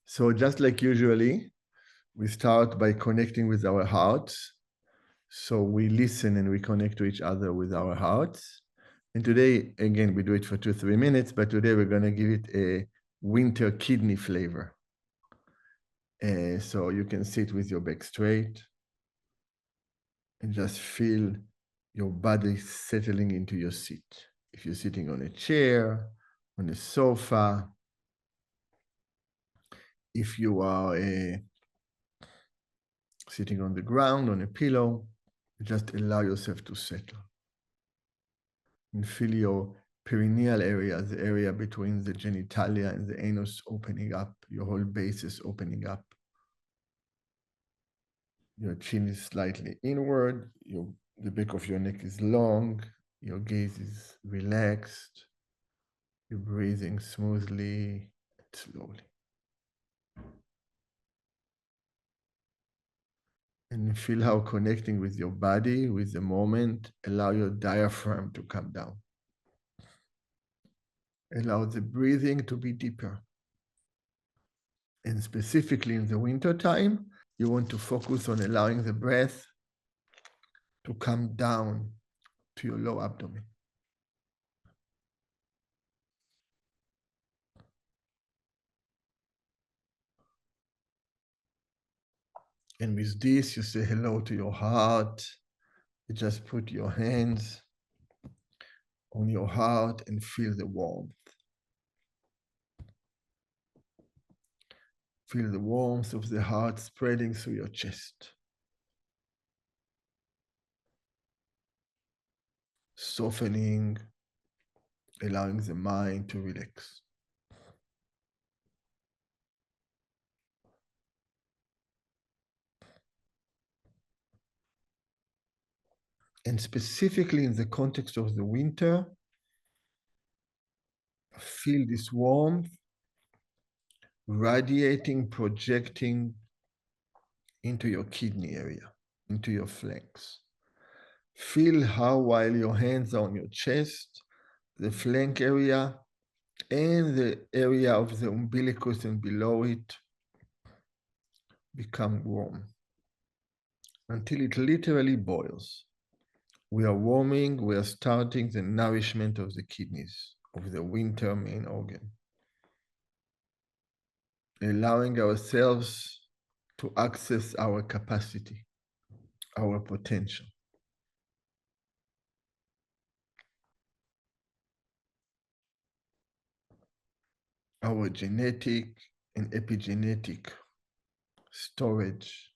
So just like usually, we start by connecting with our hearts. So we listen and we connect to each other with our hearts. And today, again, we do it for 2-3 minutes, but today we're going to give it a winter kidney flavor. So you can sit with your back straight and just feel your body settling into your seat. If you're sitting on a chair, on a sofa, if you are sitting on the ground, on a pillow, just allow yourself to settle. And feel your perineal area, the area between the genitalia and the anus opening up, your whole base is opening up. Your chin is slightly inward, the back of your neck is long, your gaze is relaxed, you're breathing smoothly and slowly. And feel how connecting with your body, with the moment, allow your diaphragm to come down. Allow the breathing to be deeper. And specifically in the winter time, you want to focus on allowing the breath to come down to your low abdomen. And with this, you say hello to your heart. You just put your hands on your heart and feel the warmth. Feel the warmth of the heart spreading through your chest. Softening, allowing the mind to relax. And specifically in the context of the winter, feel this warmth radiating, projecting into your kidney area, into your flanks. Feel how while your hands are on your chest, the flank area and the area of the umbilicus and below it become warm until it literally boils. We are warming, we are starting the nourishment of the kidneys, of the winter main organ. Allowing ourselves to access our capacity, our potential. Our genetic and epigenetic storage.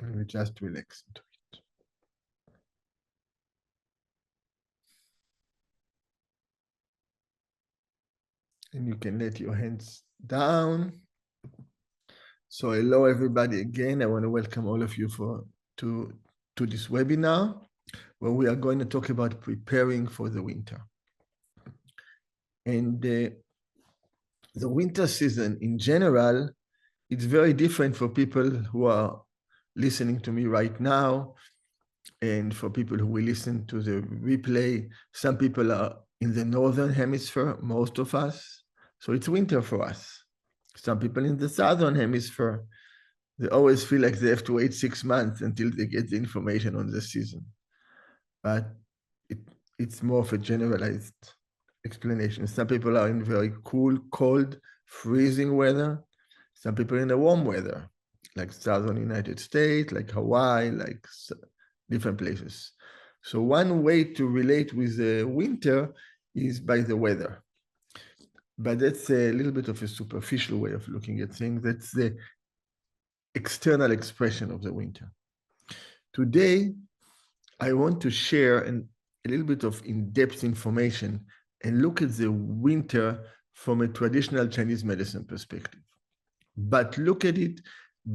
And we just relax into it. And you can let your hands down. So hello everybody again. I want to welcome all of you to this webinar where we are going to talk about preparing for the winter. And the winter season in general, it's very different for people who are listening to me right now and for people who will listen to the replay. Some people are in the northern hemisphere, most of us. So it's winter for us. Some people in the southern hemisphere, they always feel like they have to wait 6 months until they get the information on the season. But it's more of a generalized explanation. Some people are in very cool, cold, freezing weather. Some people in the warm weather, like southern United States, like Hawaii, like different places. So one way to relate with the winter is by the weather. But that's a little bit of a superficial way of looking at things. That's the external expression of the winter. Today, I want to share a little bit of in-depth information and look at the winter from a traditional Chinese medicine perspective. But look at it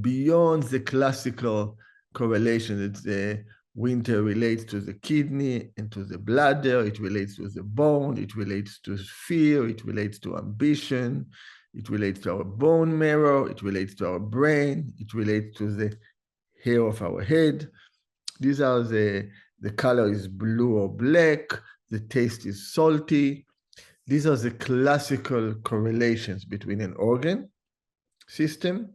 beyond the classical correlation that the winter relates to the kidney and to the bladder, it relates to the bone, it relates to fear, it relates to ambition, it relates to our bone marrow, it relates to our brain, it relates to the hair of our head. These are the color is blue or black, the taste is salty. These are the classical correlations between an organ system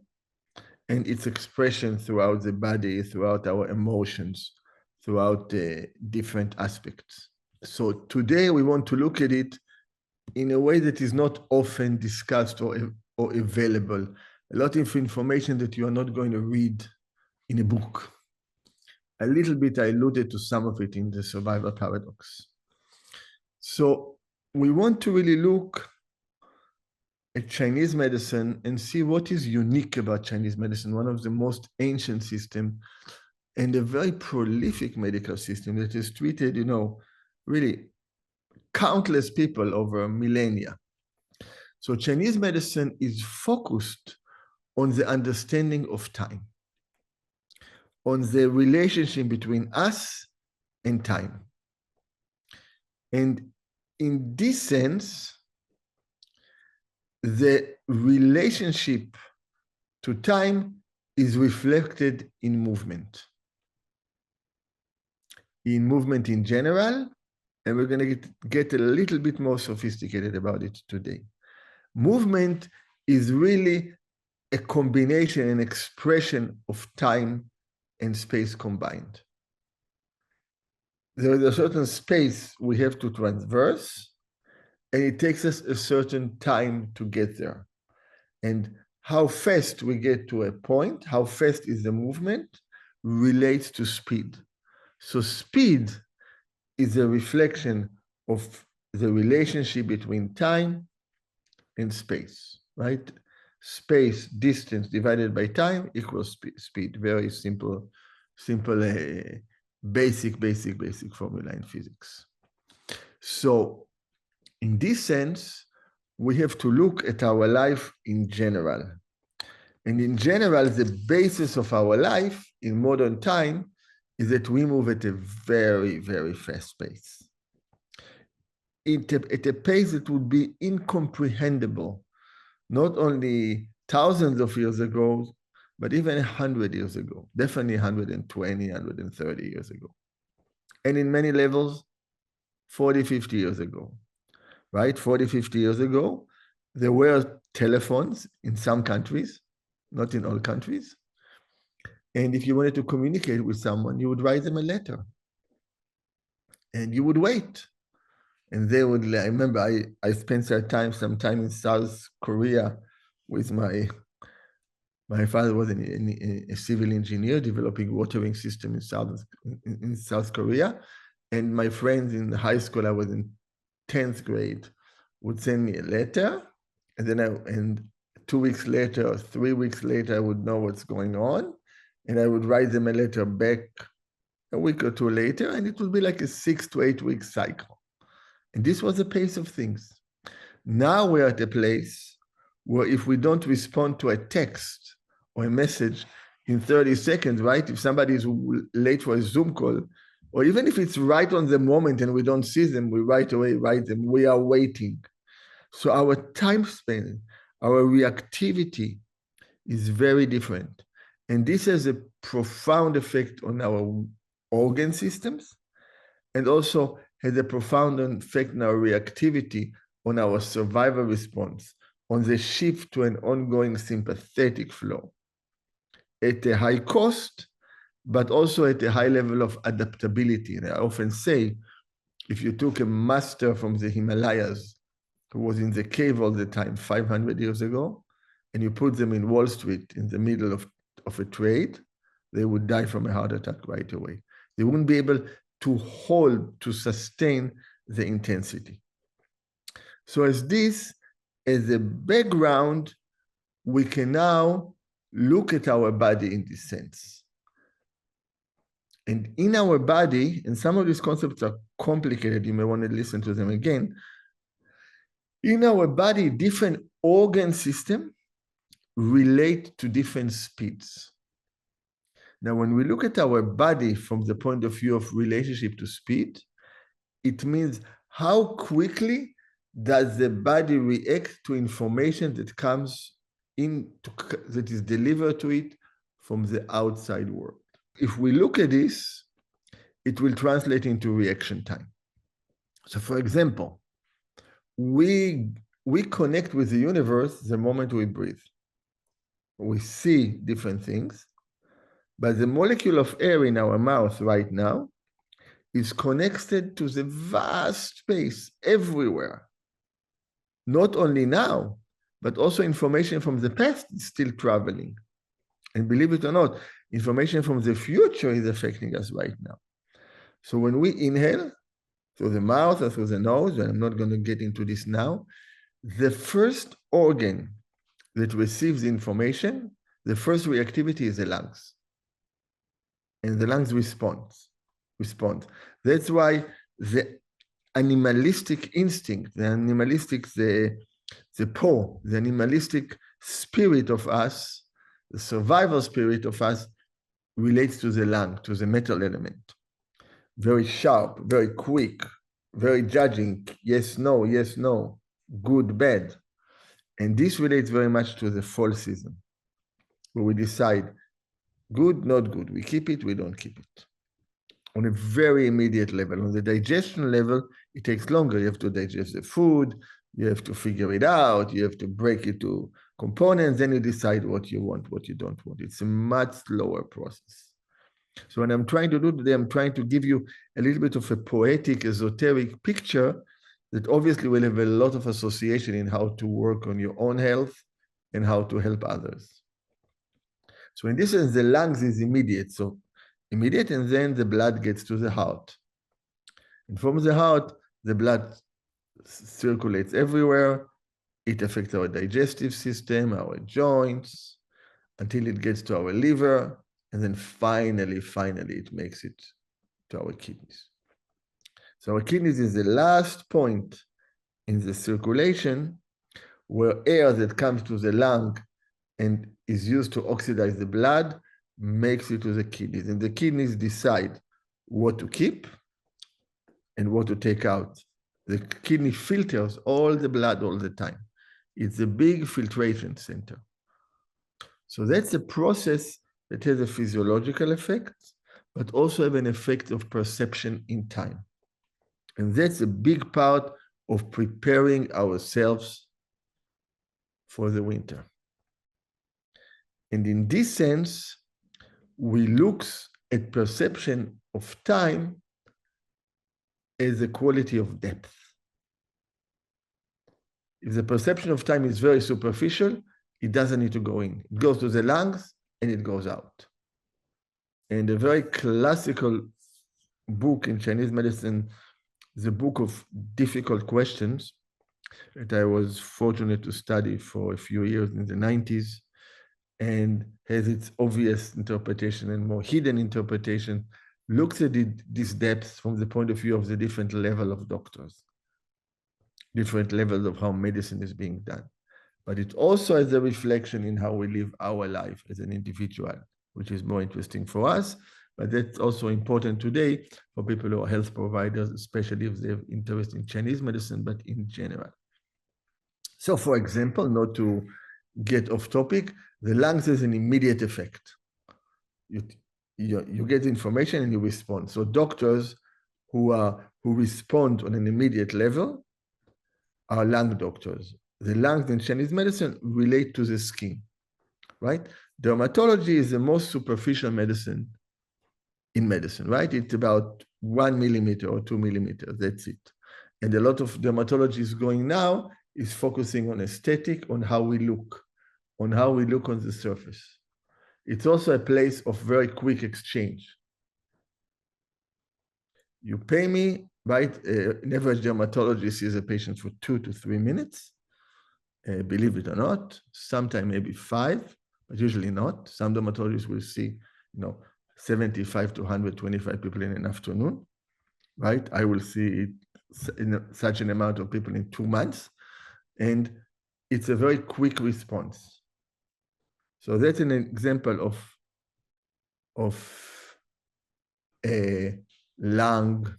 and its expression throughout the body, throughout our emotions, throughout the different aspects. So today we want to look at it in a way that is not often discussed or available. A lot of information that you are not going to read in a book. A little bit, I alluded to some of it in the survival paradox. So we want to really look at Chinese medicine and see what is unique about Chinese medicine, one of the most ancient systems and a very prolific medical system that has treated, really countless people over millennia. So Chinese medicine is focused on the understanding of time, on the relationship between us and time. And in this sense, the relationship to time is reflected in movement. In movement in general, and we're going to get a little bit more sophisticated about it today. Movement is really a combination, an expression of time and space combined. There is a certain space we have to traverse, and it takes us a certain time to get there. And how fast we get to a point, how fast is the movement, relates to speed. So speed is a reflection of the relationship between time and space, right? Space, distance divided by time equals speed. Very simple, basic formula in physics. So in this sense, we have to look at our life in general. And in general, the basis of our life in modern time is that we move at a very, very fast pace. At a pace that would be incomprehensible, not only thousands of years ago, but even 100 years ago, definitely 120, 130 years ago. And in many levels, 40, 50 years ago, right? 40, 50 years ago, there were telephones in some countries, not in all countries. And if you wanted to communicate with someone, you would write them a letter. And you would wait. And they would, I remember I spent some time in South Korea with my father was a civil engineer developing watering system in South Korea. And my friends in high school, I was in 10th grade, would send me a letter. And then 2 weeks later or 3 weeks later, I would know what's going on. And I would write them a letter back a week or two later, and it would be like a 6 to 8 week cycle. And this was the pace of things. Now we're at a place where if we don't respond to a text or a message in 30 seconds, right? If somebody is late for a Zoom call, or even if it's right on the moment and we don't see them, we right away write them. We are waiting. So our time span, our reactivity is very different. And this has a profound effect on our organ systems and also has a profound effect on our reactivity, on our survival response, on the shift to an ongoing sympathetic flow at a high cost, but also at a high level of adaptability. And I often say, if you took a master from the Himalayas who was in the cave all the time 500 years ago, and you put them in Wall Street in the middle of a trade, they would die from a heart attack right away. They wouldn't be able to hold, to sustain the intensity. So as a background, we can now look at our body in this sense. And in our body, and some of these concepts are complicated, you may want to listen to them again. In our body, different organ systems relate to different speeds. Now, when we look at our body from the point of view of relationship to speed, it means how quickly does the body react to information that comes in, that is delivered to it from the outside world. If we look at this, it will translate into reaction time. So for example, we connect with the universe the moment we breathe. We see different things, but the molecule of air in our mouth right now is connected to the vast space everywhere. Not only now, but also information from the past is still traveling. And believe it or not, information from the future is affecting us right now. So when we inhale through the mouth or through the nose, and I'm not going to get into this now, the first organ that receives information, the first reactivity is the lungs. And the lungs respond. That's why the animalistic instinct, the animalistic, the animalistic spirit of us, the survival spirit of us relates to the lung, to the metal element. Very sharp, very quick, very judging, yes, no, good, bad. And this relates very much to the fall season, where we decide good, not good. We keep it, we don't keep it. On a very immediate level. On the digestion level, it takes longer. You have to digest the food, you have to figure it out, you have to break it to components, then you decide what you want, what you don't want. It's a much slower process. So what I'm trying to do today, I'm trying to give you a little bit of a poetic, esoteric picture that obviously will have a lot of association in how to work on your own health and how to help others. So in this sense, the lungs is immediate. So immediate, and then the blood gets to the heart. And from the heart, the blood circulates everywhere. It affects our digestive system, our joints, until it gets to our liver. And then finally, it makes it to our kidneys. So our kidneys is the last point in the circulation where air that comes to the lung and is used to oxidize the blood makes it to the kidneys. And the kidneys decide what to keep and what to take out. The kidney filters all the blood all the time. It's a big filtration center. So that's a process that has a physiological effect, but also have an effect of perception in time. And that's a big part of preparing ourselves for the winter. And in this sense, we look at perception of time as a quality of depth. If the perception of time is very superficial, it doesn't need to go in. It goes to the lungs and it goes out. And a very classical book in Chinese medicine, the book of difficult questions, that I was fortunate to study for a few years in the 90s, and has its obvious interpretation and more hidden interpretation, looks at these depths from the point of view of the different level of doctors, different levels of how medicine is being done. But it also has a reflection in how we live our life as an individual, which is more interesting for us. But that's also important today for people who are health providers, especially if they have interest in Chinese medicine, but in general. So for example, not to get off topic, the lungs has an immediate effect. You get information and you respond. So doctors who respond on an immediate level are lung doctors. The lungs in Chinese medicine relate to the skin, right? Dermatology is the most superficial medicine in medicine, right? It's about 1 millimeter or 2 millimeters, that's it. And a lot of dermatology is going now is focusing on aesthetic, on how we look on the surface. It's also a place of very quick exchange. You pay me, right? An average dermatologist sees a patient for 2 to 3 minutes. Believe it or not, sometimes maybe 5, but usually not. Some dermatologists will see, 75 to 125 people in an afternoon, right? I will see such an amount of people in 2 months, and it's a very quick response. So that's an example of a lung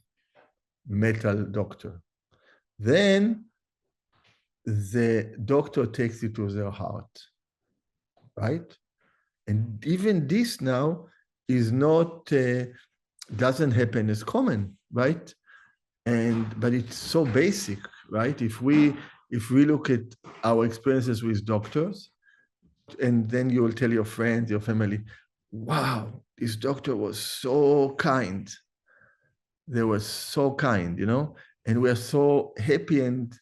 metal doctor. Then the doctor takes it to their heart, right? And even this now is not, doesn't happen as common, right? But it's so basic, right? If we look at our experiences with doctors, and then you will tell your friends, your family, wow, this doctor was so kind. They were so kind, and we're so happy and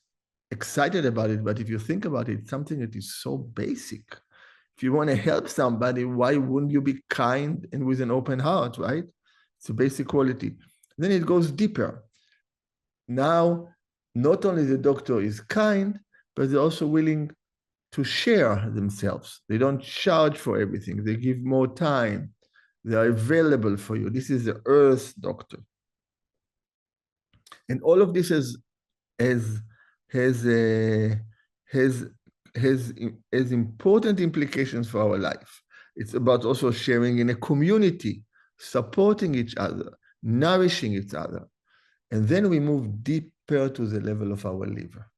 excited about it. But if you think about it, it's something that is so basic. If you want to help somebody, why wouldn't you be kind and with an open heart, right? It's a basic quality. Then it goes deeper. Now, not only the doctor is kind, but they're also willing to share themselves. They don't charge for everything. They give more time. They are available for you. This is the earth doctor. And all of this has important implications for our life. It's about also sharing in a community, supporting each other, nourishing each other. And then we move deeper to the level of our liver.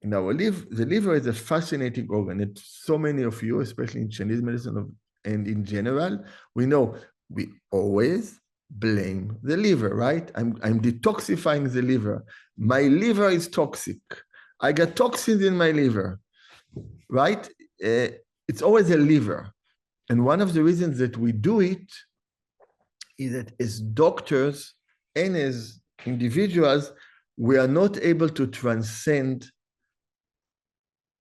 In our liver, the liver is a fascinating organ that so many of you, especially in Chinese medicine and in general, we know we always blame the liver, right? I'm detoxifying the liver. My liver is toxic. I got toxins in my liver, right? It's always a liver. And one of the reasons that we do it is that as doctors and as individuals, we are not able to transcend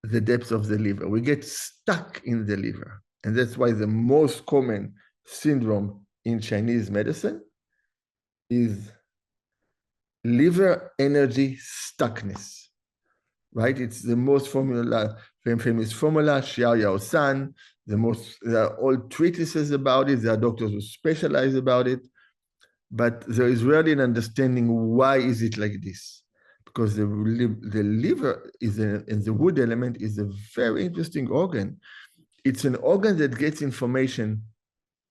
the depths of the liver. We get stuck in the liver. And that's why the most common syndrome in Chinese medicine is liver energy stuckness, right? It's the most famous formula, Xiao Yao San. There are all treatises about it. There are doctors who specialize about it. But there is rarely an understanding why is it like this. Because the liver and the wood element is a very interesting organ. It's an organ that gets information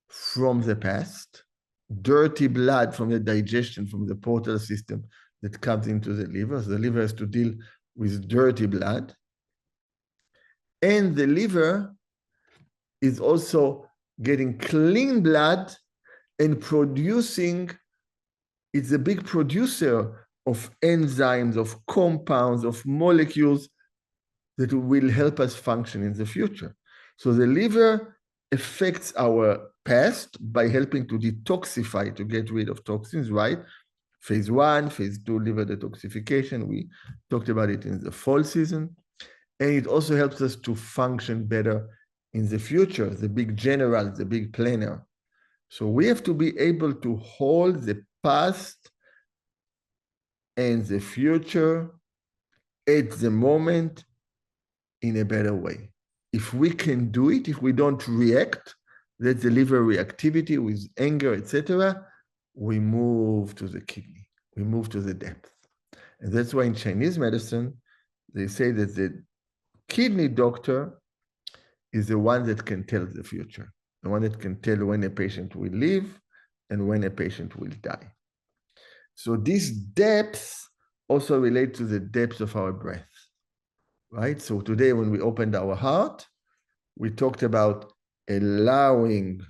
from the past, dirty blood from the digestion, from the portal system that comes into the liver. So the liver has to deal with dirty blood. And the liver is also getting clean blood and producing, it's a big producer of enzymes, of compounds, of molecules that will help us function in the future. So the liver affects our past by helping to detoxify, to get rid of toxins, right? Phase 1, phase 2, liver detoxification. We talked about it in the fall season. And it also helps us to function better in the future, the big general, the big planner. So we have to be able to hold the past and the future at the moment in a better way. If we can do it, if we don't react, that's the liver reactivity with anger, etc., we move to the kidney, we move to the depth. And that's why in Chinese medicine, they say that the kidney doctor is the one that can tell the future, the one that can tell when a patient will live and when a patient will die. So these depths also relate to the depth of our breath, right? So today when we opened our heart, we talked about allowing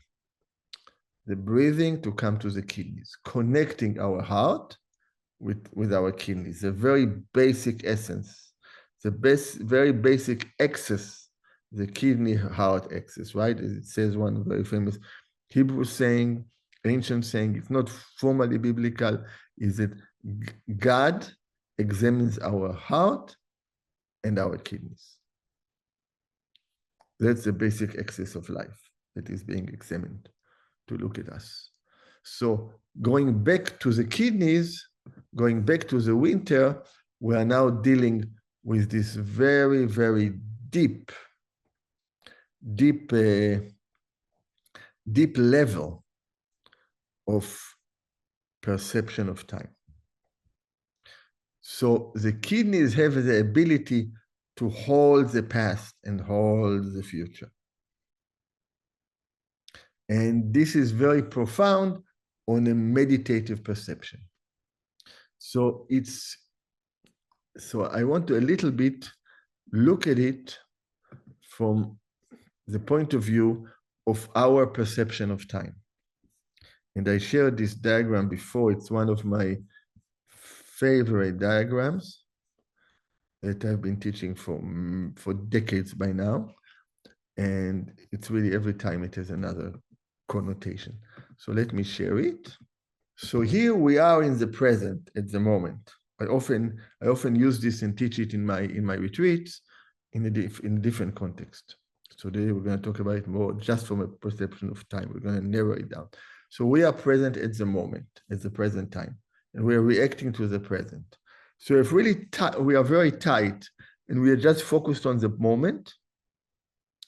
the breathing to come to the kidneys, connecting our heart with our kidneys, a very basic essence, very basic axis, the kidney-heart axis, right? As it says one very famous Hebrew saying, ancient saying, it's not formally biblical, is that God examines our heart and our kidneys. That's the basic axis of life that is being examined to look at us. So going back to the kidneys, going back to the winter, we are now dealing with this very, very deep level of perception of time. So the kidneys have the ability to hold the past and hold the future. And this is very profound on a meditative perception. So I want to a little bit look at it from the point of view of our perception of time. And I shared this diagram before. It's one of my favorite diagrams. that I've been teaching for decades by now. And it's really every time it has another connotation. So let me share it. So here we are in the present at the moment. I often use this and teach it in my retreats in a different context. So today we're going to talk about it more just from a perception of time. We're going to narrow it down. So we are present at the moment, at the present time, and we are reacting to the present. So if really we are very tight and we are just focused on the moment,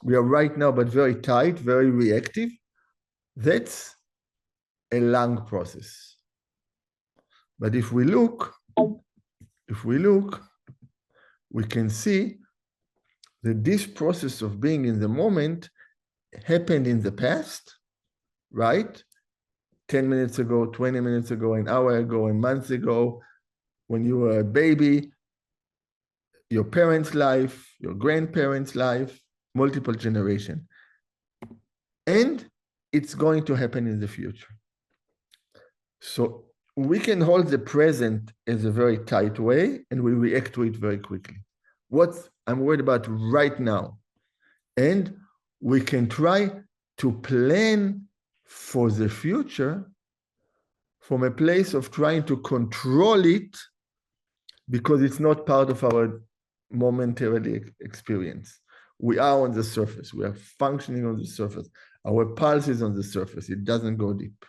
we are right now, but very tight, very reactive. That's a long process. But if we look, we can see that this process of being in the moment happened in the past, right? 10 minutes ago, 20 minutes ago, an hour ago, a month ago, when you were a baby, your parents' life, your grandparents' life, multiple generations. And it's going to happen in the future. So we can hold the present as a very tight way and we react to it very quickly. What I'm worried about right now. And we can try to plan for the future from a place of trying to control it because it's not part of our momentary experience. We are on the surface. We are functioning on the surface. Our pulse is on the surface. It doesn't go deep.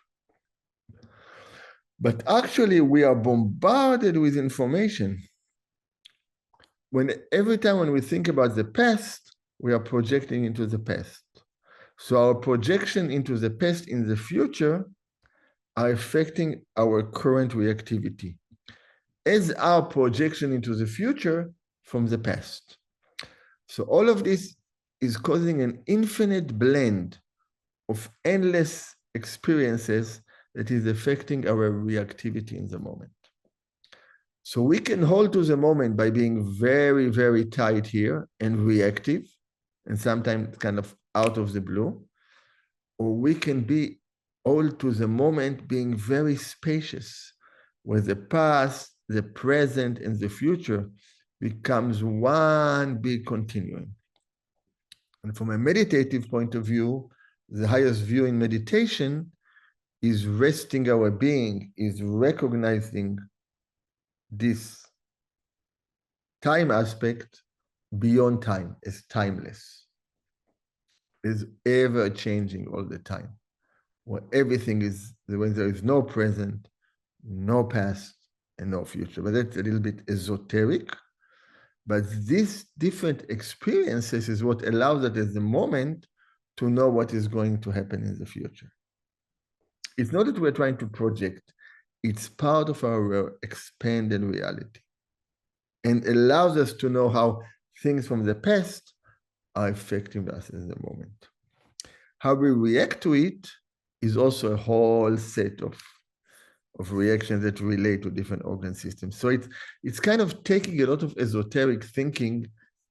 But actually, we are bombarded with information. Every time when we think about the past, we are projecting into the past. So our projection into the past in the future are affecting our current reactivity, as our projection into the future from the past. So all of this is causing an infinite blend of endless experiences that is affecting our reactivity in the moment. So we can hold to the moment by being very, very tight here and reactive, and sometimes kind of out of the blue, or we can be all to the moment being very spacious, where the past, the present, and the future becomes one big continuum. And from a meditative point of view, the highest view in meditation is resting our being, is recognizing this time aspect beyond time as timeless, is ever changing all the time, where everything is, when there is no present, no past, and no future. But that's a little bit esoteric. But these different experiences is what allows us at the moment to know what is going to happen in the future. It's not that we're trying to project, it's part of our expanded reality and allows us to know how things from the past are affecting us in the moment. How we react to it is also a whole set of reactions that relate to different organ systems. So it's kind of taking a lot of esoteric thinking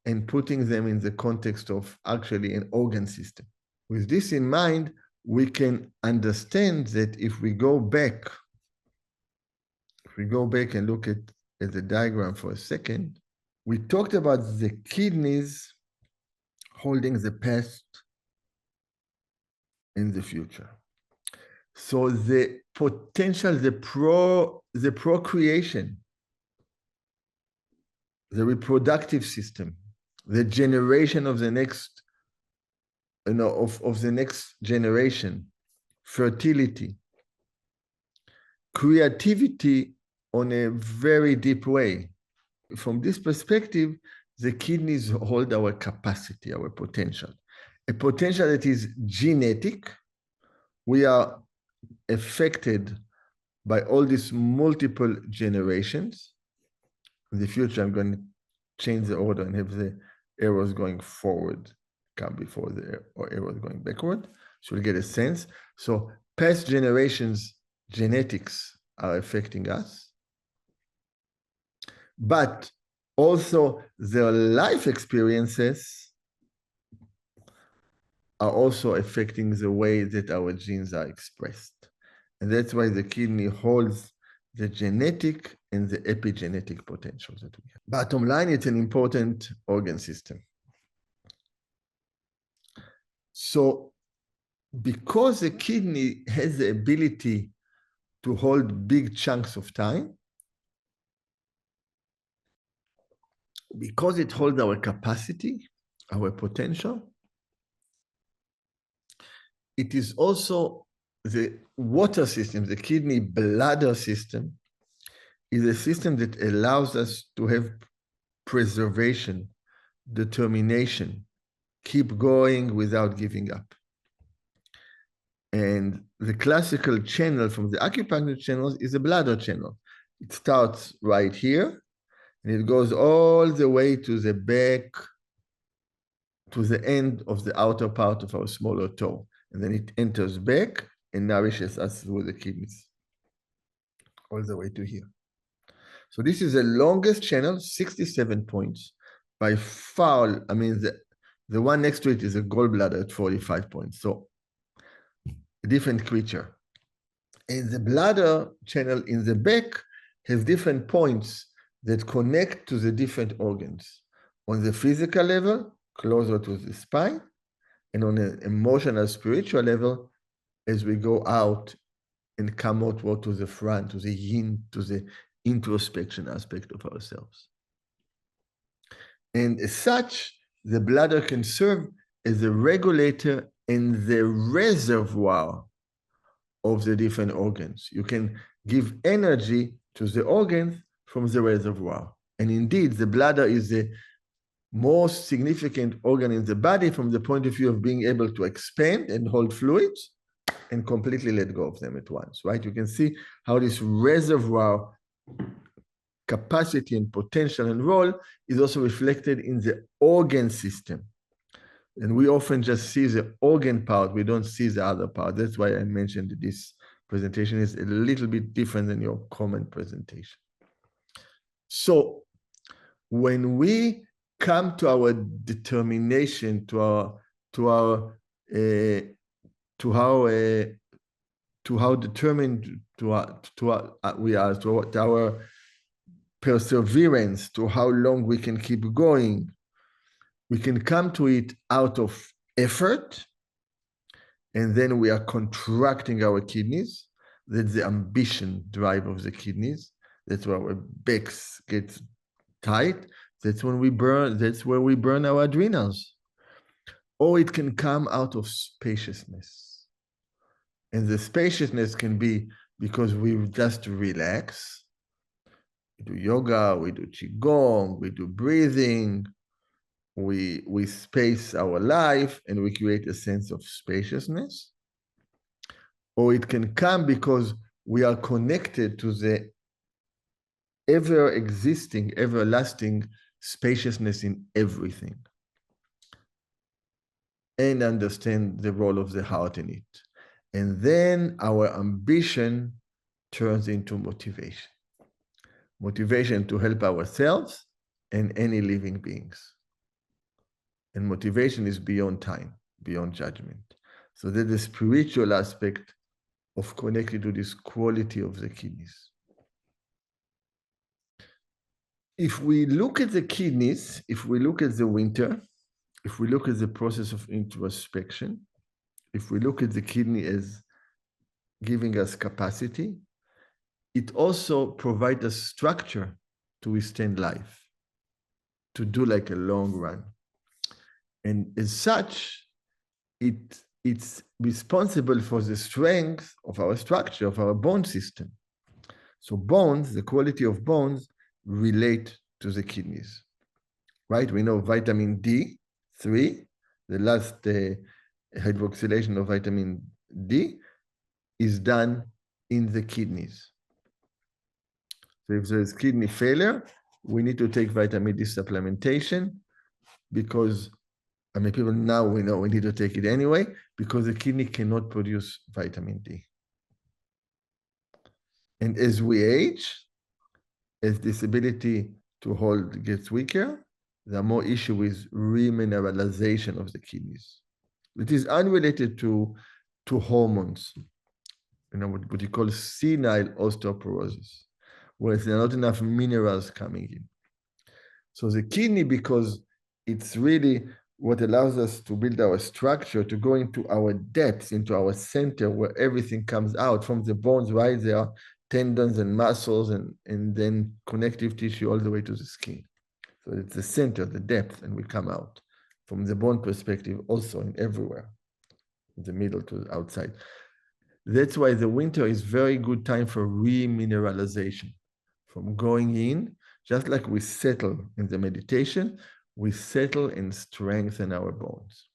and putting them in the context of actually an organ system. With this in mind, we can understand that if we go back and look at the diagram for a second, we talked about the kidneys holding the past and the future. So the potential, the procreation, the reproductive system, the generation of the next, of the next generation, fertility, creativity on a very deep way. From this perspective, the kidneys hold our capacity, our potential, a potential that is genetic. We are affected by all these multiple generations. In the future, I'm going to change the order and have the arrows going forward come before the arrows going backward. So we get a sense. So past generations, genetics are affecting us. But also their life experiences are also affecting the way that our genes are expressed. And that's why the kidney holds the genetic and the epigenetic potentials that we have. Bottom line, it's an important organ system. So because the kidney has the ability to hold big chunks of time, because it holds our capacity, our potential, it is also the water system, the kidney bladder system, is a system that allows us to have preservation, determination, keep going without giving up. And the classical channel from the acupuncture channels is a bladder channel. It starts right here, and it goes all the way to the back, to the end of the outer part of our smaller toe. And then it enters back and nourishes us through the kidneys, all the way to here. So this is the longest channel, 67 points. By far, I mean, the one next to it is a gallbladder at 45 points. So a different creature. And the bladder channel in the back has different points that connect to the different organs. On the physical level, closer to the spine, and on an emotional, spiritual level, as we go out and come outward to the front, to the yin, to the introspection aspect of ourselves. And as such, the bladder can serve as a regulator and the reservoir of the different organs. You can give energy to the organs from the reservoir. And indeed, the bladder is the most significant organ in the body from the point of view of being able to expand and hold fluids and completely let go of them at once, right? You can see how this reservoir capacity and potential and role is also reflected in the organ system. And we often just see the organ part, we don't see the other part. That's why I mentioned that this presentation is a little bit different than your common presentation. So when we come to our determination, to how determined we are, to our perseverance, to how long we can keep going, we can come to it out of effort, and then we are contracting our kidneys. That's the ambition drive of the kidneys. That's where our backs get tight. That's when we burn. That's where we burn our adrenals. Or it can come out of spaciousness, and the spaciousness can be because we just relax. We do yoga, we do qigong, we do breathing. We space our life and we create a sense of spaciousness. Or it can come because we are connected to the ever-existing, everlasting spaciousness in everything and understand the role of the heart in it. And then our ambition turns into motivation. Motivation to help ourselves and any living beings. And motivation is beyond time, beyond judgment. So there's the spiritual aspect of connected to this quality of the kidneys. If we look at the kidneys, if we look at the winter, if we look at the process of introspection, if we look at the kidney as giving us capacity, it also provides us structure to withstand life, to do like a long run. And as such, it's responsible for the strength of our structure, of our bone system. So bones, the quality of bones, relate to the kidneys, right? We know vitamin D3, the last hydroxylation of vitamin D, is done in the kidneys. So if there is kidney failure, we need to take vitamin D supplementation because, I mean, people now we know we need to take it anyway because the kidney cannot produce vitamin D. And as we age, as this ability to hold gets weaker, there are more issues with remineralization of the kidneys. It is unrelated to hormones, what you call senile osteoporosis. where there are not enough minerals coming in. So the kidney, because it's really what allows us to build our structure, to go into our depths, into our center, where everything comes out from the bones, right? There are tendons and muscles and then connective tissue all the way to the skin. So it's the center, the depth, and we come out from the bone perspective also in everywhere, in the middle to the outside. That's why the winter is very good time for remineralization, from going in, just like we settle in the meditation, we settle and strengthen our bones.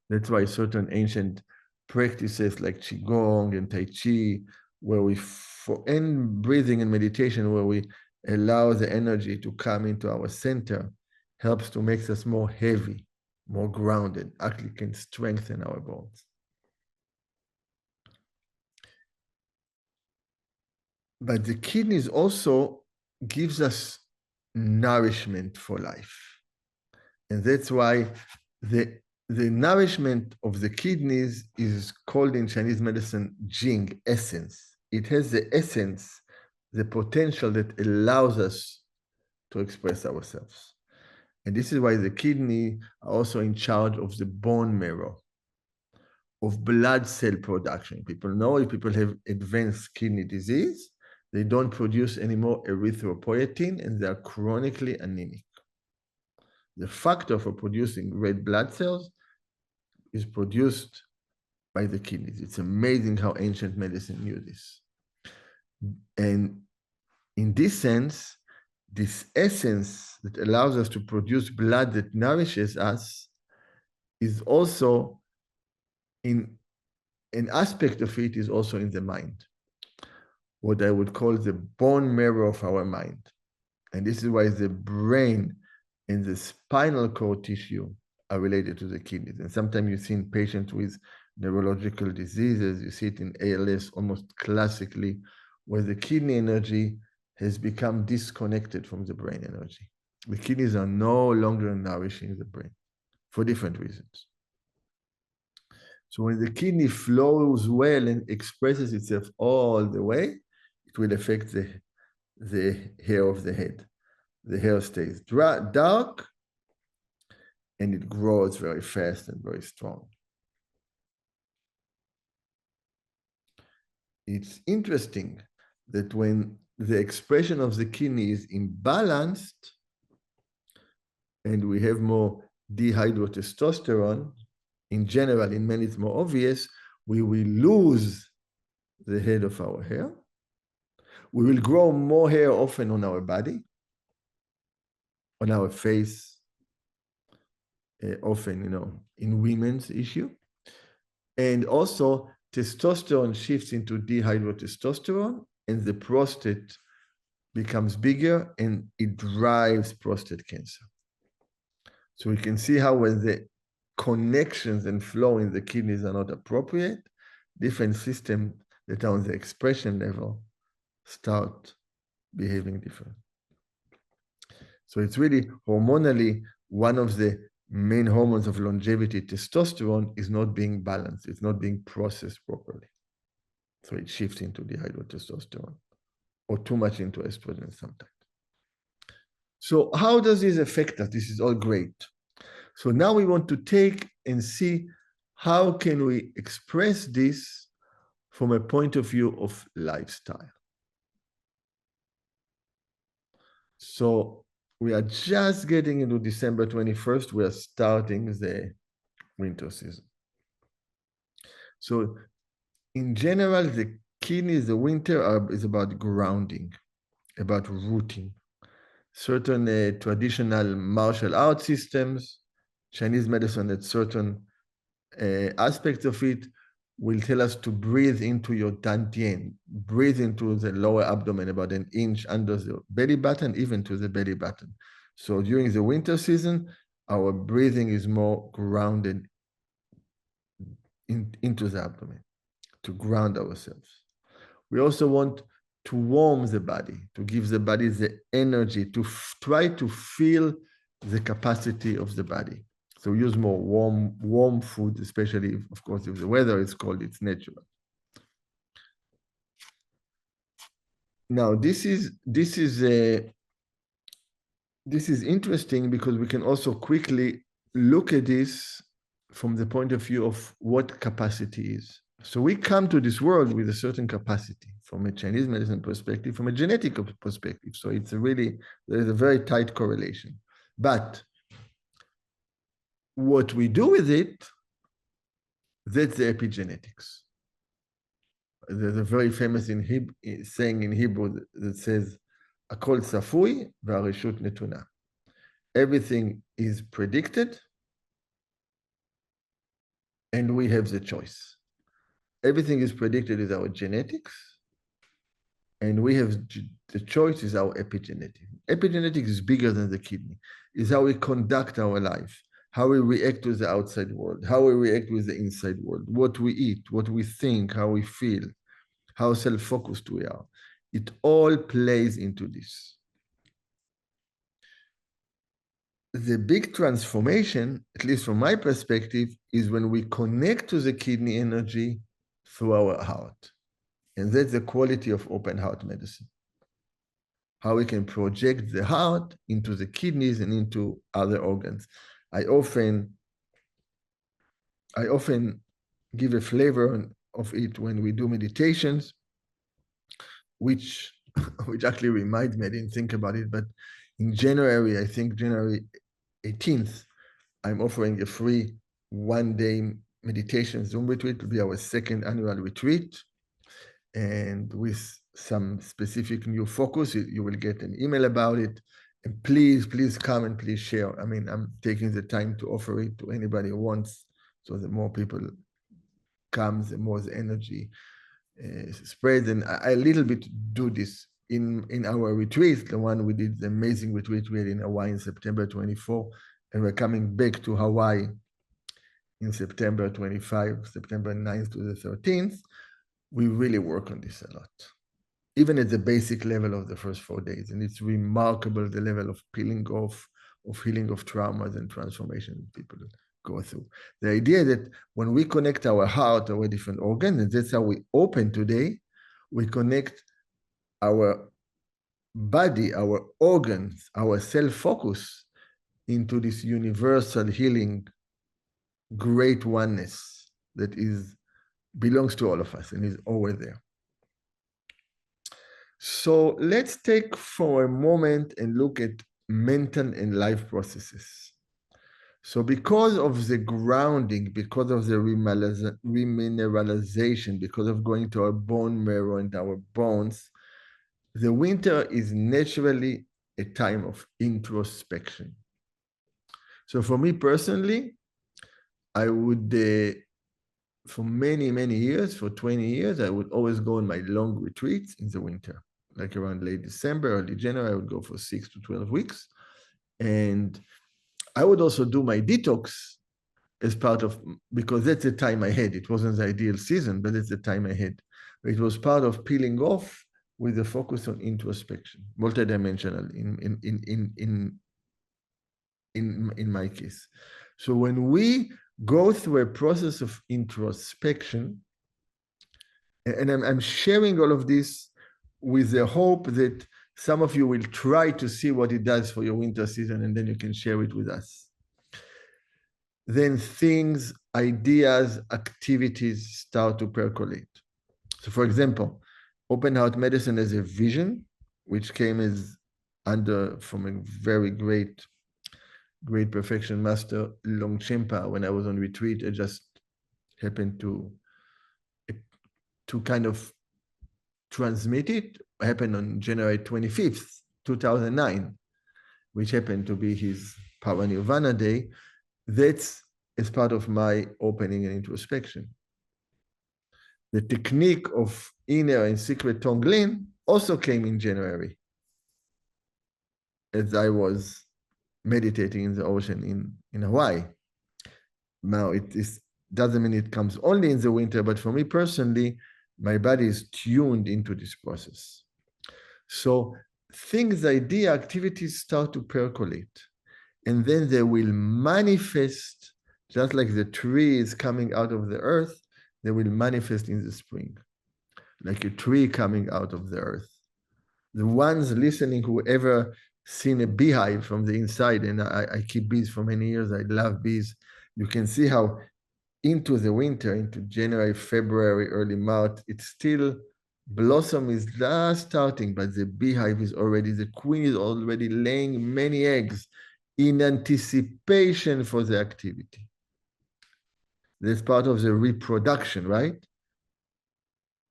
That's why certain ancient practices like Qigong and Tai Chi, where and breathing and meditation, where we allow the energy to come into our center, helps to make us more heavy, more grounded, actually can strengthen our bones. But the kidneys also gives us nourishment for life. And that's why the nourishment of the kidneys is called in Chinese medicine Jing, essence. It has the essence, the potential that allows us to express ourselves. And this is why the kidney are also in charge of the bone marrow, of blood cell production. People know if people have advanced kidney disease, they don't produce anymore erythropoietin and they are chronically anemic. The factor for producing red blood cells is produced by the kidneys. It's amazing how ancient medicine knew this. And in this sense, this essence that allows us to produce blood that nourishes us is also in an aspect of it is also in the mind, what I would call the bone marrow of our mind. And this is why the brain and the spinal cord tissue are related to the kidneys. And sometimes you see in patients with neurological diseases, you see it in ALS almost classically, where the kidney energy has become disconnected from the brain energy. The kidneys are no longer nourishing the brain for different reasons. So when the kidney flows well and expresses itself all the way, it will affect the hair of the head. The hair stays dark and it grows very fast and very strong. It's interesting that when the expression of the kidney is imbalanced and we have more dihydrotestosterone, in general, in men it's more obvious, we will lose the head of our hair. We will grow more hair often on our body, on our face, often, in women's issue. And also, testosterone shifts into dihydrotestosterone, and the prostate becomes bigger, and it drives prostate cancer. So we can see how when the connections and flow in the kidneys are not appropriate, different systems that are on the expression level start behaving different. So it's really hormonally one of the main hormones of longevity, testosterone, is not being balanced. It's not being processed properly. So it shifts into dihydrotestosterone or too much into estrogen sometimes. So how does this affect us? This is all great. So now we want to take and see how can we express this from a point of view of lifestyle. So we are just getting into December 21st. We are starting the winter season. So in general, the kidneys, the winter is about grounding, about rooting. Certain traditional martial art systems, Chinese medicine at certain aspects of it will tell us to breathe into your dantian, breathe into the lower abdomen about an inch under the belly button, even to the belly button. So during the winter season, our breathing is more grounded into the abdomen to ground ourselves. We also want to warm the body, to give the body the energy, to try to feel the capacity of the body. So use more warm food, especially, of course, if the weather is cold, it's natural. Now, this is interesting because we can also quickly look at this from the point of view of what capacity is. So we come to this world with a certain capacity from a Chinese medicine perspective, from a genetic perspective. So it's there is a very tight correlation. But what we do with it, that's the epigenetics. There's a very famous saying in Hebrew that says, "Akol tzafui v'hareshut netuna." Everything is predicted, and we have the choice. Everything is predicted with our genetics, and we have the choice is our epigenetic. Epigenetics is bigger than the kidney. It's how we conduct our life, how we react to the outside world, how we react with the inside world, what we eat, what we think, how we feel, how self-focused we are. It all plays into this. The big transformation, at least from my perspective, is when we connect to the kidney energy through our heart. And that's the quality of open heart medicine. How we can project the heart into the kidneys and into other organs. I often give a flavor of it when we do meditations, which actually reminds me, I didn't think about it, but in January, I think January 18th, I'm offering a free one-day meditation Zoom retreat. It will be our second annual retreat. And with some specific new focus, you will get an email about it. And please come and please share. I mean, I'm taking the time to offer it to anybody who wants. So the more people come, the more the energy spreads. And I a little bit do this in our retreat, the one we did, the amazing retreat we had in Hawaii in September 24. And we're coming back to Hawaii in September 25, September 9th to the 13th. We really work on this a lot, even at the basic level of the first 4 days. And it's remarkable the level of peeling off, of healing of traumas and transformation people go through. The idea that when we connect our heart, our different organs, and that's how we open today, we connect our body, our organs, our self-focus into this universal healing, great oneness that belongs to all of us and is always there. So let's take for a moment and look at mental and life processes. So because of the grounding, because of the remineralization, because of going to our bone marrow and our bones, the winter is naturally a time of introspection. So for me personally, I would for many, many years, for 20 years, I would always go on my long retreats in the winter, like around late December, early January, I would go for 6 to 12 weeks. And I would also do my detox as part of, because that's the time I had. It wasn't the ideal season, but it's the time I had. It was part of peeling off with a focus on introspection, multidimensional in my case. So when we go through a process of introspection, and I'm sharing all of this with the hope that some of you will try to see what it does for your winter season, and then you can share it with us. Then things, ideas, activities start to percolate. So for example, open heart medicine as a vision, which came from a very great perfection master, Longchenpa. When I was on retreat, I just happened to kind of transmit it. It happened on January 25th, 2009, which happened to be his Paranirvana day. That's as part of my opening and introspection. The technique of inner and secret Tonglen also came in January, as I was meditating in the ocean in Hawaii. Now, it doesn't mean it comes only in the winter, but for me personally, my body is tuned into this process. So things, idea, activities start to percolate, and then they will manifest, just like the tree is coming out of the earth, they will manifest in the spring, like a tree coming out of the earth. The ones listening who ever seen a beehive from the inside, and I keep bees for many years, I love bees. You can see how into the winter, into January, February, early March, it's still, blossom is just starting, but the beehive is already, the queen is already laying many eggs in anticipation for the activity. That's part of the reproduction, right?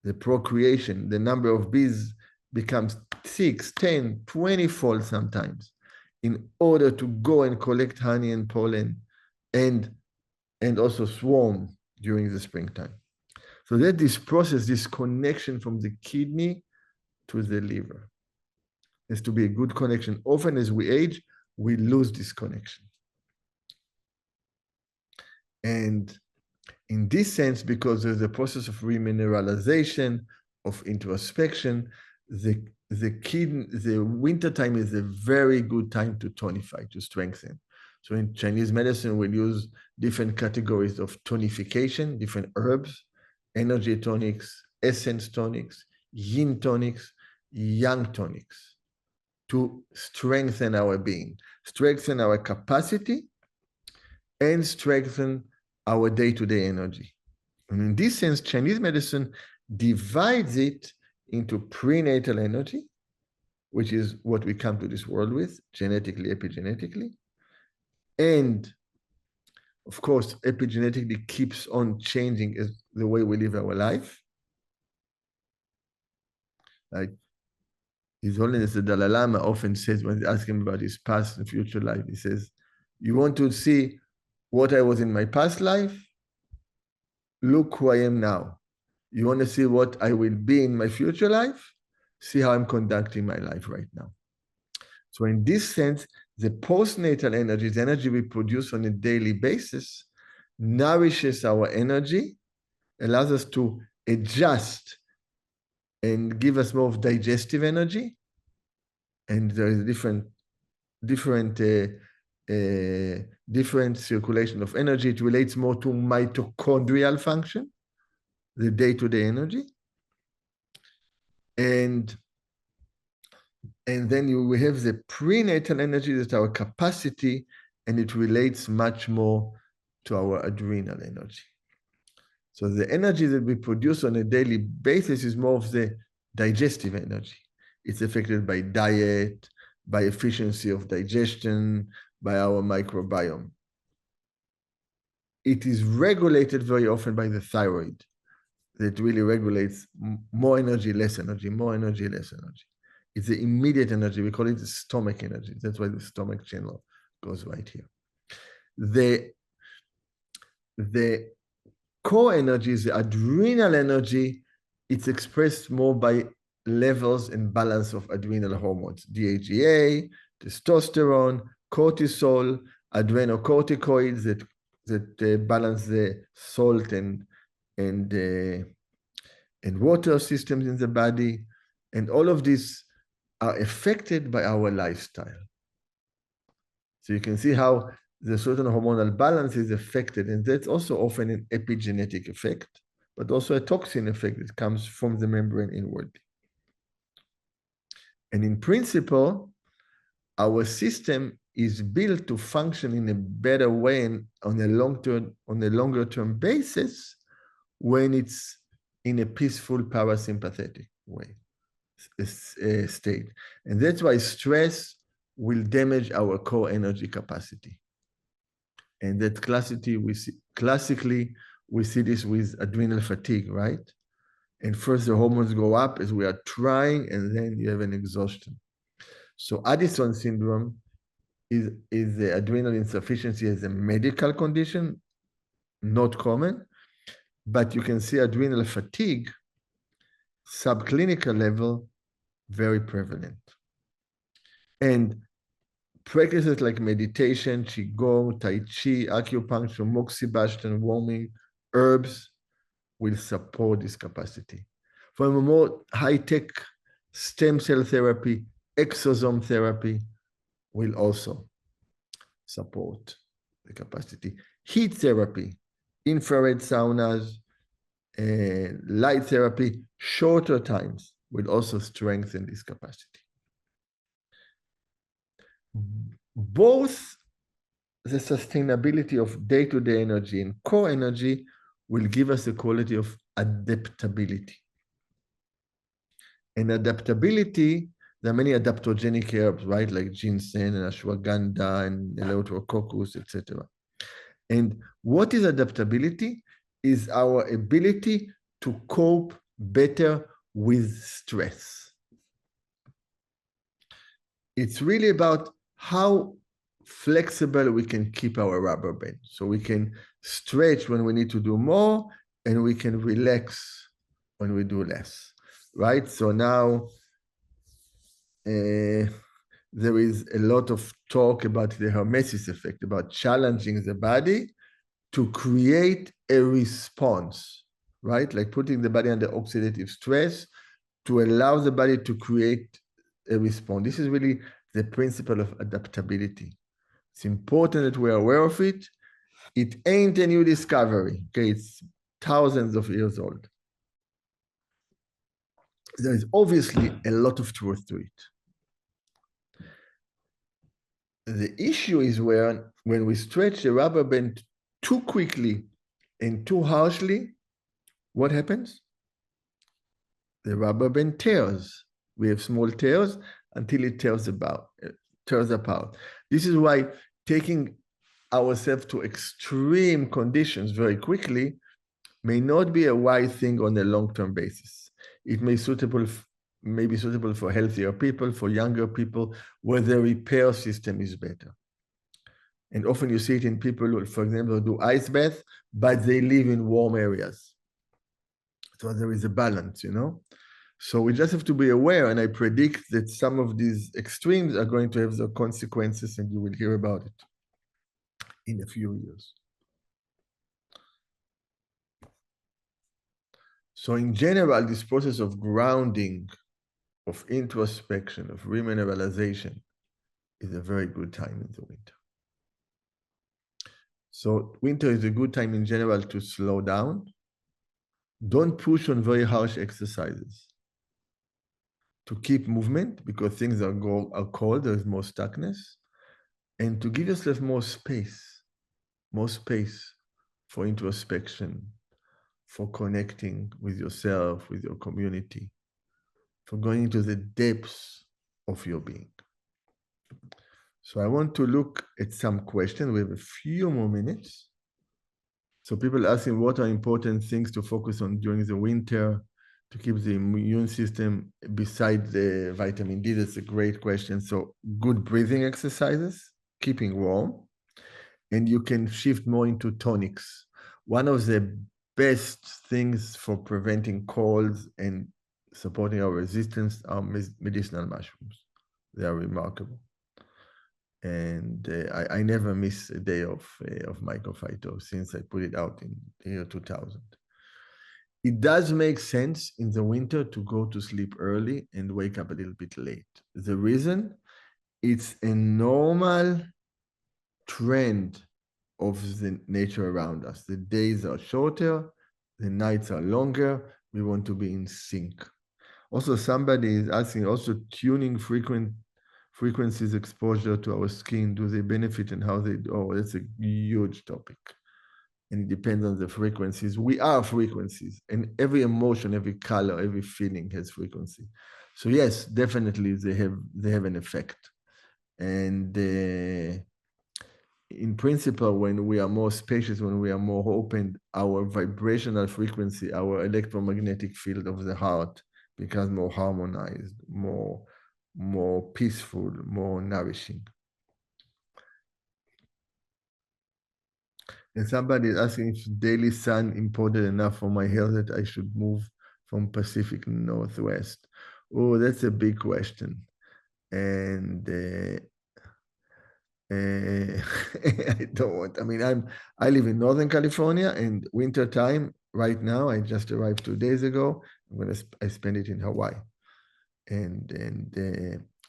The procreation, the number of bees becomes 6, 10, 20-fold sometimes in order to go and collect honey and pollen and also swarm during the springtime. So that this process, this connection from the kidney to the liver has to be a good connection. Often as we age, we lose this connection. And in this sense, because there's a process of remineralization, of introspection, the winter time is a very good time to tonify, to strengthen. So in Chinese medicine, we'll use different categories of tonification, different herbs, energy tonics, essence tonics, yin tonics, yang tonics, to strengthen our being, strengthen our capacity, and strengthen our day-to-day energy. And in this sense, Chinese medicine divides it into prenatal energy, which is what we come to this world with, genetically, epigenetically. And of course, epigenetically keeps on changing as the way we live our life. Like His Holiness the Dalai Lama often says when they ask him about his past and future life, he says, you want to see what I was in my past life? Look who I am now. You want to see what I will be in my future life? See how I'm conducting my life right now. So in this sense, the postnatal energy, the energy we produce on a daily basis, nourishes our energy, allows us to adjust and give us more of digestive energy. And there is different circulation of energy. It relates more to mitochondrial function, the day-to-day energy. And then we have the prenatal energy, that's our capacity, and it relates much more to our adrenal energy. So the energy that we produce on a daily basis is more of the digestive energy. It's affected by diet, by efficiency of digestion, by our microbiome. It is regulated very often by the thyroid, that really regulates more energy, less energy, more energy, less energy. It's the immediate energy. We call it the stomach energy. That's why the stomach channel goes right here. The core energy is the adrenal energy. It's expressed more by levels and balance of adrenal hormones, DHEA, testosterone, cortisol, adrenocorticoids that balance the salt and water systems in the body. And all of these are affected by our lifestyle. So you can see how the certain hormonal balance is affected, and that's also often an epigenetic effect, but also a toxin effect that comes from the membrane inwardly. And in principle, our system is built to function in a better way and on a longer term basis when it's in a peaceful parasympathetic way, state. And that's why stress will damage our core energy capacity. And that classically we see this with adrenal fatigue, right? And first the hormones go up as we are trying, and then you have an exhaustion. So Addison syndrome is the adrenal insufficiency as a medical condition, not common, but you can see adrenal fatigue, subclinical level, very prevalent. And practices like meditation, qigong, tai chi, acupuncture, moxibustion, warming, herbs will support this capacity. From a more high-tech stem cell therapy, exosome therapy will also support the capacity. Heat therapy, infrared saunas, light therapy, shorter times, will also strengthen this capacity. Both the sustainability of day-to-day energy and core energy will give us a quality of adaptability. And adaptability, there are many adaptogenic herbs, right? Like ginseng and ashwagandha and eleuterococcus, etc. And what is adaptability? Is our ability to cope better with stress. It's really about how flexible we can keep our rubber band. So we can stretch when we need to do more, and we can relax when we do less, right? So now there is a lot of talk about the hormesis effect, about challenging the body to create a response, right? Like putting the body under oxidative stress to allow the body to create a response. This is really the principle of adaptability. It's important that we're aware of it. It ain't a new discovery, okay? It's thousands of years old. There is obviously a lot of truth to it. The issue is when we stretch the rubber band too quickly and too harshly, what happens? The rubber band tears. We have small tears until it tears apart. This is why taking ourselves to extreme conditions very quickly may not be a wise thing on a long-term basis. It may be suitable for healthier people, for younger people, where the repair system is better. And often you see it in people who, for example, do ice bath, but they live in warm areas. So there is a balance, you know? So we just have to be aware, and I predict that some of these extremes are going to have their consequences, and you will hear about it in a few years. So in general, this process of grounding, of introspection, of remineralization is a very good time in the winter. So winter is a good time in general to slow down. Don't push on very harsh exercises. To keep movement because things are cold, there's more stuckness. And to give yourself more space for introspection, for connecting with yourself, with your community, for going into the depths of your being. So I want to look at some questions. We have a few more minutes. So people asking what are important things to focus on during the winter to keep the immune system besides the vitamin D. That's a great question. So good breathing exercises, keeping warm, and you can shift more into tonics. One of the best things for preventing colds and supporting our resistance are medicinal mushrooms. They are remarkable. And I never miss a day of mycophyto since I put it out in the year 2000. It does make sense in the winter to go to sleep early and wake up a little bit late. The reason, it's a normal trend of the nature around us. The days are shorter, the nights are longer, we want to be in sync. Also, somebody is asking, also tuning frequencies exposure to our skin, do they benefit and how they, oh, that's a huge topic. And it depends on the frequencies. We are frequencies, and every emotion, every color, every feeling has frequency. So yes, definitely they have an effect. And in principle, when we are more spacious, when we are more open, our vibrational frequency, our electromagnetic field of the heart becomes more harmonized, more peaceful, more nourishing. And somebody is asking if daily sun important enough for my health that I should move from Pacific Northwest. Oh, that's a big question. And I don't want, I mean, I live in Northern California, and winter time right now, I just arrived 2 days ago. I spend it in Hawaii. And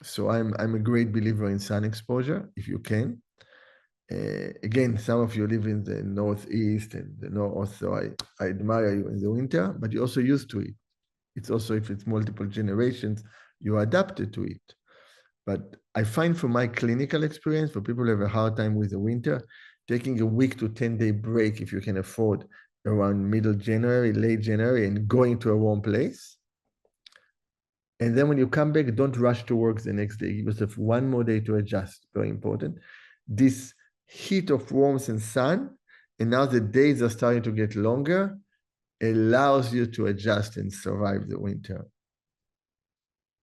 so I'm a great believer in sun exposure, if you can. Again, some of you live in the Northeast and the North, so I admire you in the winter, but you're also used to it. It's also, if it's multiple generations, you adapted to it. But I find from my clinical experience, for people who have a hard time with the winter, taking a week to 10-day break, if you can afford, around middle January, late January, and going to a warm place. And then when you come back, don't rush to work the next day. Give yourself one more day to adjust. Very important. This heat of warmth and sun, and now the days are starting to get longer, allows you to adjust and survive the winter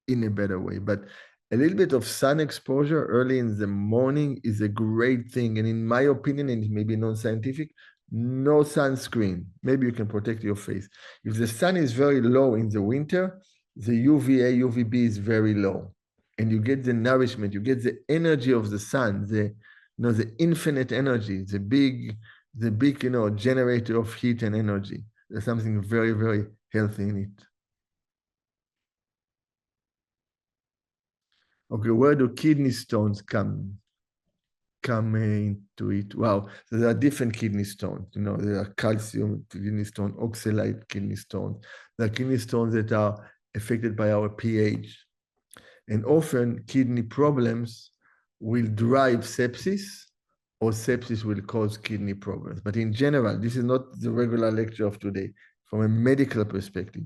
in a better way. But a little bit of sun exposure early in the morning is a great thing. And in my opinion, and maybe non-scientific, no sunscreen. Maybe you can protect your face. If the sun is very low in the winter, the UVA, UVB is very low. And you get the nourishment, you get the energy of the sun, the infinite energy, the big, generator of heat and energy. There's something very, very healthy in it. Okay, where do kidney stones come into it? Wow, so there are different kidney stones. There are calcium kidney stone, oxalate kidney stones. There are kidney stones that are affected by our pH. And often kidney problems will drive sepsis, or sepsis will cause kidney problems. But in general, this is not the regular lecture of today. From a medical perspective,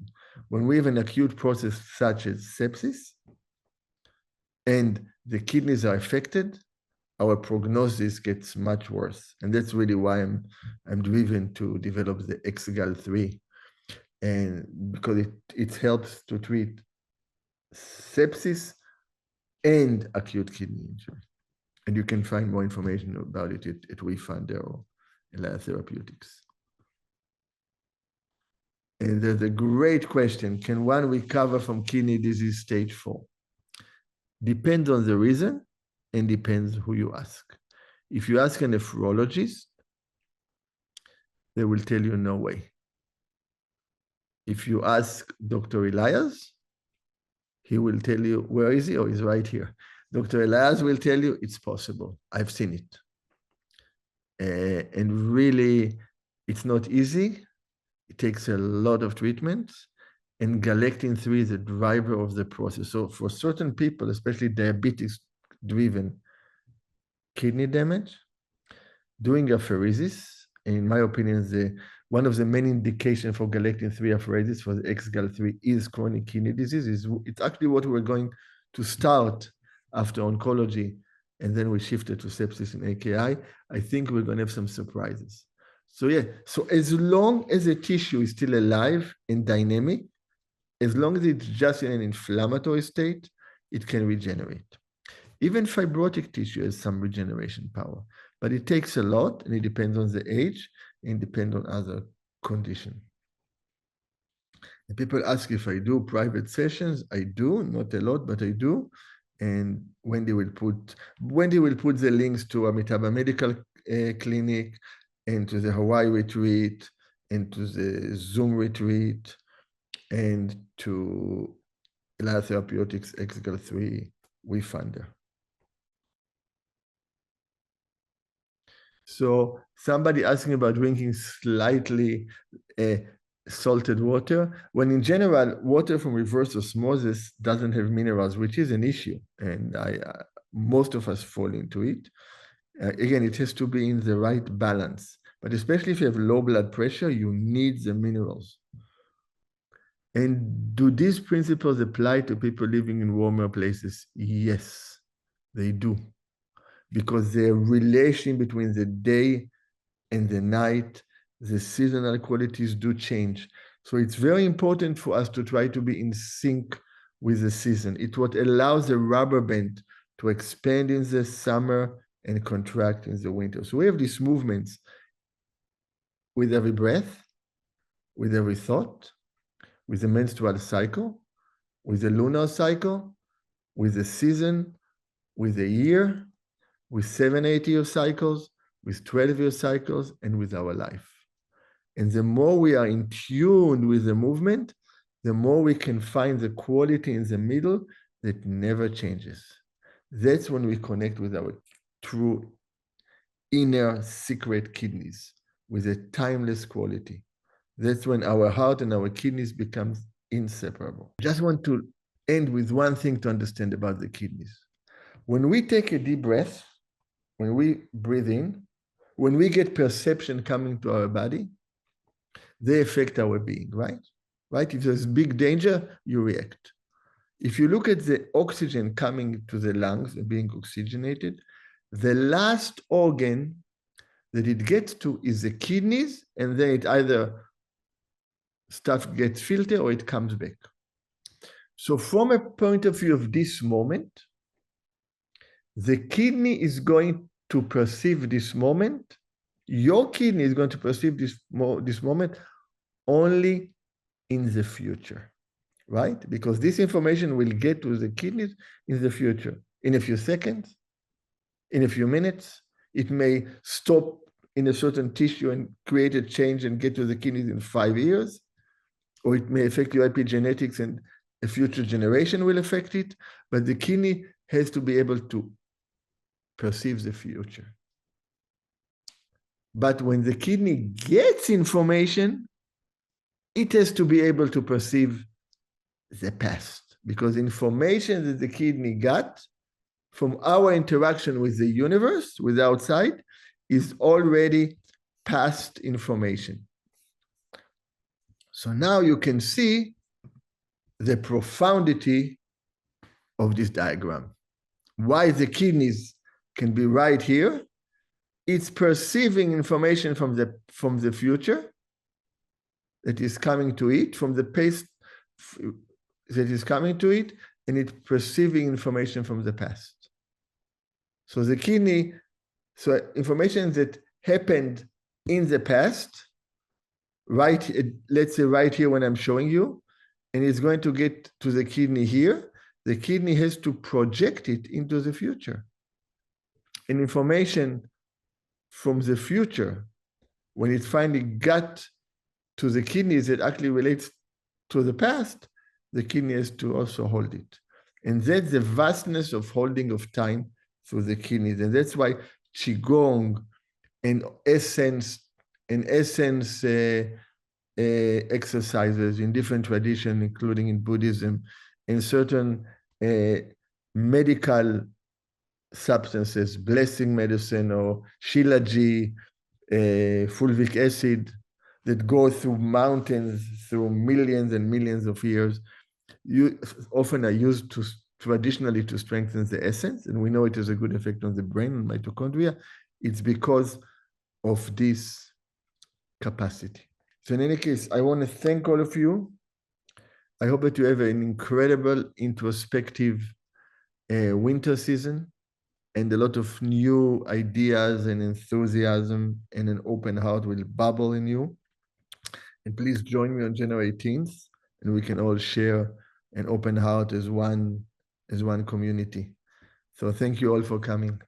when we have an acute process such as sepsis, and the kidneys are affected, our prognosis gets much worse. And that's really why I'm driven to develop the xGAL3. And because it helps to treat sepsis and acute kidney injury. And you can find more information about it at WeFunder or Eliaz Therapeutics. And there's a great question. Can one recover from kidney disease stage 4? Depends on the reason and depends who you ask. If you ask a nephrologist, they will tell you no way. If you ask Dr. Eliaz, he will tell you, where is he? Oh, he's right here. Dr. Eliaz will tell you it's possible. I've seen it. And really, it's not easy. It takes a lot of treatment. And galectin-3 is the driver of the process. So for certain people, especially diabetes-driven kidney damage, doing apheresis, in my opinion, one of the main indications for galectin-3 apheresis for the xGAL3 is chronic kidney disease. It's actually what we're going to start after oncology, and then we shifted to sepsis and AKI. I think we're going to have some surprises. So yeah, so as long as the tissue is still alive and dynamic, as long as it's just in an inflammatory state, it can regenerate. Even fibrotic tissue has some regeneration power, but it takes a lot, and it depends on the age and depends on other conditions. And people ask if I do private sessions. I do, not a lot, but I do. And Wendy will put the links to Amitabha Medical Clinic, and to the Hawaii retreat, and to the Zoom retreat, and to Eliaz Therapeutics xGAL3 WeFunder. So somebody asking about drinking slightly salted water, when in general, water from reverse osmosis doesn't have minerals, which is an issue. And most of us fall into it. Again, it has to be in the right balance. But especially if you have low blood pressure, you need the minerals. And do these principles apply to people living in warmer places? Yes, they do. Because the relation between the day and the night, the seasonal qualities do change. So it's very important for us to try to be in sync with the season. It's what allows the rubber band to expand in the summer and contract in the winter. So we have these movements with every breath, with every thought, with the menstrual cycle, with the lunar cycle, with the season, with the year, with 7, 8-year cycles, with 12-year cycles, and with our life. And the more we are in tune with the movement, the more we can find the quality in the middle that never changes. That's when we connect with our true inner secret kidneys with a timeless quality. That's when our heart and our kidneys becomes inseparable. Just want to end with one thing to understand about the kidneys. When we take a deep breath, when we breathe in, when we get perception coming to our body, they affect our being, right? Right? If there's big danger, you react. If you look at the oxygen coming to the lungs, being oxygenated, the last organ that it gets to is the kidneys, and then it either stuff gets filtered or it comes back. So from a point of view of this moment, the kidney is going to perceive this moment. Your kidney is going to perceive this moment only in the future, right? Because this information will get to the kidneys in the future, in a few seconds, in a few minutes. It may stop in a certain tissue and create a change and get to the kidneys in 5 years, or it may affect your epigenetics and a future generation will affect it, but the kidney has to be able to perceive the future. But when the kidney gets information, it has to be able to perceive the past, because information that the kidney got from our interaction with the universe, with the outside, is already past information. So now you can see the profundity of this diagram. Why the kidneys can be right here. It's perceiving information from the future that is coming to it, from the past that is coming to it, and it's perceiving information from the past. So the kidney, so information that happened in the past, right, let's say right here when I'm showing you, and it's going to get to the kidney here, the kidney has to project it into the future. And information from the future, when it finally got to the kidneys that actually relates to the past, the kidney has to also hold it. And that's the vastness of holding of time through the kidneys. And that's why Qigong and essence exercises in different traditions, including in Buddhism, and certain medical substances, blessing medicine or Shilajit, fulvic acid, that go through mountains, through millions and millions of years, often are used traditionally to strengthen the essence, and we know it has a good effect on the brain and mitochondria. It's because of this capacity. So in any case, I want to thank all of you. I hope that you have an incredible introspective winter season and a lot of new ideas and enthusiasm and an open heart will bubble in you. And please join me on January 18th, and we can all share an open heart as one community. So thank you all for coming.